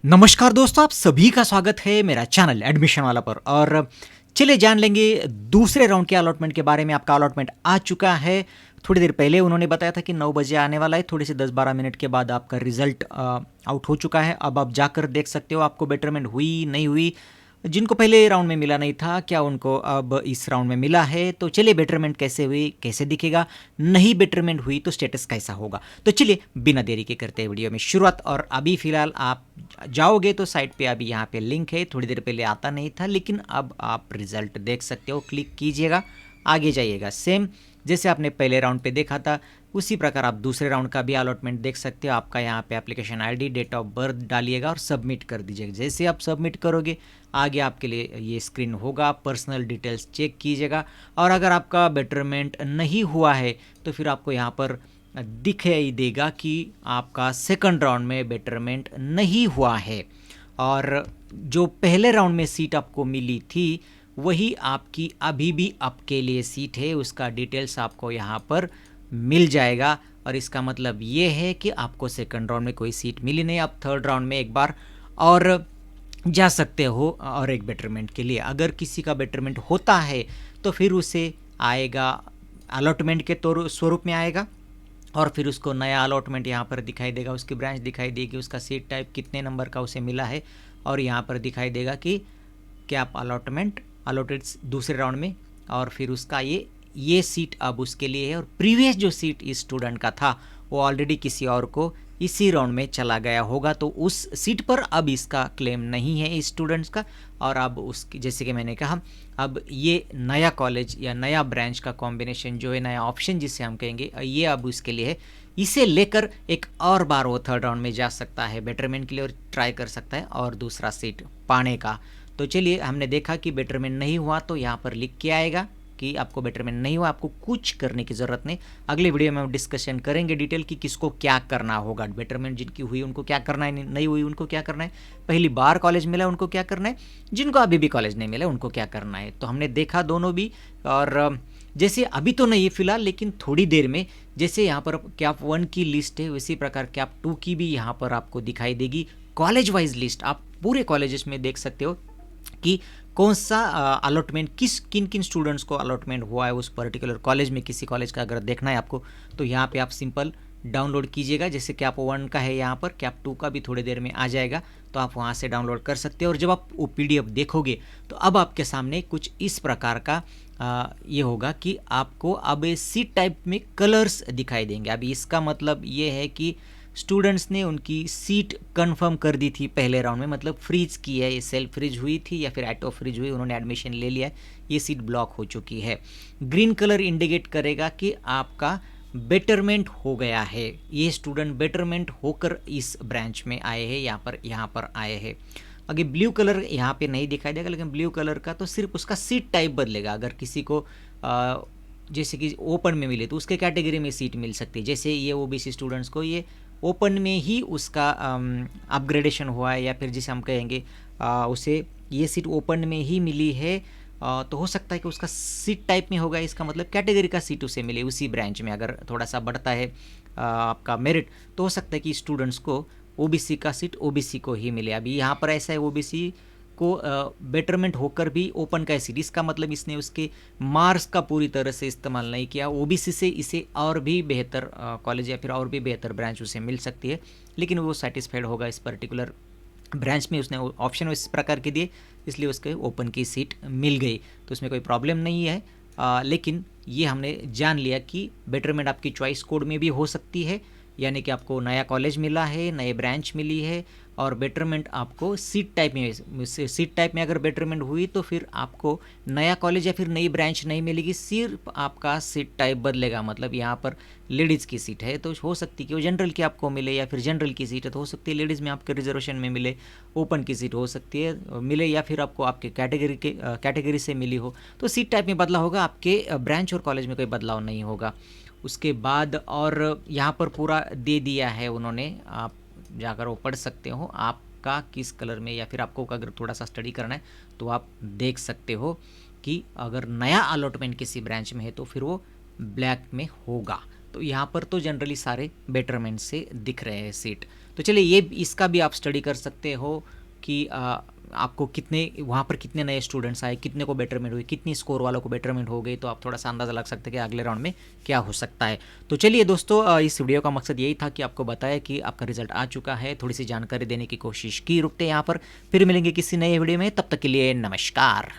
नमस्कार दोस्तों, आप सभी का स्वागत है मेरा चैनल एडमिशन वाला पर। और चलिए जान लेंगे दूसरे राउंड के अलॉटमेंट के बारे में। आपका अलॉटमेंट आ चुका है। थोड़ी देर पहले उन्होंने बताया था कि 9 बजे आने वाला है। थोड़ी सी 10-12 मिनट के बाद आपका रिजल्ट आउट हो चुका है। अब आप जाकर देख सकते हो आपको बेटरमेंट हुई नहीं हुई। जिनको पहले राउंड में मिला नहीं था, क्या उनको अब इस राउंड में मिला है? तो चलिए बेटरमेंट कैसे हुई, कैसे दिखेगा, नहीं बेटरमेंट हुई तो स्टेटस कैसा होगा। तो चलिए बिना देरी के करते हैं वीडियो में शुरुआत। और अभी फ़िलहाल आप जाओगे तो साइट पे अभी यहाँ पे लिंक है। थोड़ी देर पहले आता नहीं था, लेकिन अब आप रिजल्ट देख सकते हो। क्लिक कीजिएगा, आगे जाइएगा। सेम जैसे आपने पहले राउंड पे देखा था उसी प्रकार आप दूसरे राउंड का भी अलॉटमेंट देख सकते हो। आपका यहाँ पे application ID, date of birth डालिएगा और सबमिट कर दीजिएगा। जैसे आप सबमिट करोगे आगे आपके लिए ये स्क्रीन होगा। पर्सनल डिटेल्स चेक कीजिएगा। और अगर आपका बेटरमेंट नहीं हुआ है तो फिर आपको यहाँ पर दिखाई देगा कि आपका सेकंड राउंड में बेटरमेंट नहीं हुआ है। और जो पहले राउंड में सीट आपको मिली थी वही आपकी अभी भी आपके लिए सीट है। उसका डिटेल्स आपको यहाँ पर मिल जाएगा। और इसका मतलब ये है कि आपको सेकंड राउंड में कोई सीट मिली नहीं। आप थर्ड राउंड में एक बार और जा सकते हो और एक बेटरमेंट के लिए। अगर किसी का बेटरमेंट होता है तो फिर उसे आएगा अलॉटमेंट के तौर स्वरूप में आएगा। और फिर उसको नया अलॉटमेंट यहाँ पर दिखाई देगा, उसकी ब्रांच दिखाई देगी, उसका सीट टाइप कितने नंबर का उसे मिला है। और यहाँ पर दिखाई देगा कि क्या आप अलॉटमेंट अलॉटेड दूसरे राउंड में। और फिर उसका ये सीट अब उसके लिए है। और प्रीवियस जो सीट इस स्टूडेंट का था वो ऑलरेडी किसी और को इसी राउंड में चला गया होगा, तो उस सीट पर अब इसका क्लेम नहीं है इस स्टूडेंट्स का। और अब उसकी, जैसे कि मैंने कहा, अब ये नया कॉलेज या नया ब्रांच का कॉम्बिनेशन जो है, नया ऑप्शन जिसे हम कहेंगे, ये अब उसके लिए है। इसे लेकर एक और बार वो थर्ड राउंड में जा सकता है बेटरमेंट के लिए और ट्राई कर सकता है और दूसरा सीट पाने का। तो चलिए, हमने देखा कि बेटरमेंट नहीं हुआ तो यहाँ पर लिख के आएगा कि आपको बेटरमेंट नहीं हुआ, आपको कुछ करने की ज़रूरत नहीं। अगले वीडियो में हम डिस्कशन करेंगे डिटेल कि किसको क्या करना होगा। बेटरमेंट जिनकी हुई उनको क्या करना है, नहीं हुई उनको क्या करना है, पहली बार कॉलेज मिला उनको क्या करना है, जिनको अभी भी कॉलेज नहीं मिला उनको क्या करना है। तो हमने देखा दोनों भी। और जैसे अभी तो नहीं है फिलहाल, लेकिन थोड़ी देर में जैसे यहाँ पर कैप 1 की लिस्ट है उसी प्रकार कैप 2 की भी यहाँ पर आपको दिखाई देगी। कॉलेज वाइज लिस्ट आप पूरे कॉलेजेस में देख सकते हो कि कौन सा अलॉटमेंट किन किन स्टूडेंट्स को अलॉटमेंट हुआ है उस पर्टिकुलर कॉलेज में। किसी कॉलेज का अगर देखना है आपको तो यहाँ पे आप सिंपल डाउनलोड कीजिएगा। जैसे कैप 1 का है यहाँ पर, कैप 2 का भी थोड़ी देर में आ जाएगा, तो आप वहाँ से डाउनलोड कर सकते हो। और जब आप वो PDF देखोगे तो अब आपके सामने कुछ इस प्रकार का ये होगा कि आपको अब सीट टाइप में कलर्स दिखाई देंगे। अभी इसका मतलब ये है कि स्टूडेंट्स ने उनकी सीट कंफर्म कर दी थी पहले राउंड में, मतलब फ्रीज की है, ये सेल्फ फ्रीज हुई थी या फिर ऑटो फ्रीज हुई, उन्होंने एडमिशन ले लिया है, ये सीट ब्लॉक हो चुकी है। ग्रीन कलर इंडिकेट करेगा कि आपका बेटरमेंट हो गया है, ये स्टूडेंट बेटरमेंट होकर इस ब्रांच में आए हैं, यहाँ पर आए हैं। अगर ब्लू कलर यहाँ पे नहीं दिखाई देगा, लेकिन ब्लू कलर का तो सिर्फ उसका सीट टाइप बदलेगा। अगर किसी को जैसे कि ओपन में मिले तो उसके कैटेगरी में सीट मिल सकती है। जैसे ये OBC स्टूडेंट्स को ये ओपन में ही उसका अपग्रेडेशन हुआ है, या फिर जिसे हम कहेंगे उसे ये सीट ओपन में ही मिली है, तो हो सकता है कि उसका सीट टाइप में होगा। इसका मतलब कैटेगरी का सीट उसे मिले उसी ब्रांच में। अगर थोड़ा सा बढ़ता है आपका मेरिट तो हो सकता है कि स्टूडेंट्स को OBC का सीट OBC को ही मिले। अभी यहाँ पर ऐसा है, OBC को बेटरमेंट होकर भी ओपन का सीट, इसका मतलब इसने उसके मार्क्स का पूरी तरह से इस्तेमाल नहीं किया। OBC से इसे और भी बेहतर कॉलेज या फिर और भी बेहतर ब्रांच उसे मिल सकती है, लेकिन वो सेटिस्फाइड होगा इस पर्टिकुलर ब्रांच में। उसने ऑप्शन इस प्रकार के दिए, इसलिए उसके ओपन की सीट मिल गई, तो उसमें कोई प्रॉब्लम नहीं है। लेकिन ये हमने जान लिया कि बेटरमेंट आपकी चॉइस कोड में भी हो सकती है, यानी कि आपको नया कॉलेज मिला है, नए ब्रांच मिली है, और बेटरमेंट आपको सीट टाइप में अगर बेटरमेंट हुई तो फिर आपको नया कॉलेज या फिर नई ब्रांच नहीं मिलेगी, सिर्फ आपका सीट टाइप बदलेगा। मतलब यहाँ पर लेडीज़ की सीट है तो हो सकती है कि वो जनरल की आपको मिले, या फिर जनरल की सीट है तो हो सकती है लेडीज़ में आपके रिजर्वेशन में मिले, ओपन की सीट हो सकती है मिले, या फिर आपको आपके कैटेगरी से मिली हो, तो सीट टाइप में बदला होगा, आपके ब्रांच और कॉलेज में कोई बदलाव नहीं होगा। उसके बाद और यहाँ पर पूरा दे दिया है उन्होंने, आप जाकर वो पढ़ सकते हो आपका किस कलर में, या फिर आपको अगर थोड़ा सा स्टडी करना है तो आप देख सकते हो कि अगर नया अलॉटमेंट किसी ब्रांच में है तो फिर वो ब्लैक में होगा। तो यहाँ पर तो जनरली सारे बेटरमेंट से दिख रहे हैं सीट। तो चलिए ये इसका भी आप स्टडी कर सकते हो कि आपको कितने वहाँ पर कितने नए स्टूडेंट्स आए, कितने को बेटरमेंट हुई, कितनी स्कोर वालों को बेटरमेंट हो गई, तो आप थोड़ा सा अंदाज़ा लग सकते हैं कि अगले राउंड में क्या हो सकता है। तो चलिए दोस्तों, इस वीडियो का मकसद यही था कि आपको बताया कि आपका रिजल्ट आ चुका है, थोड़ी सी जानकारी देने की कोशिश की। रुकते हैं यहाँ पर, फिर मिलेंगे किसी नए वीडियो में, तब तक के लिए नमस्कार।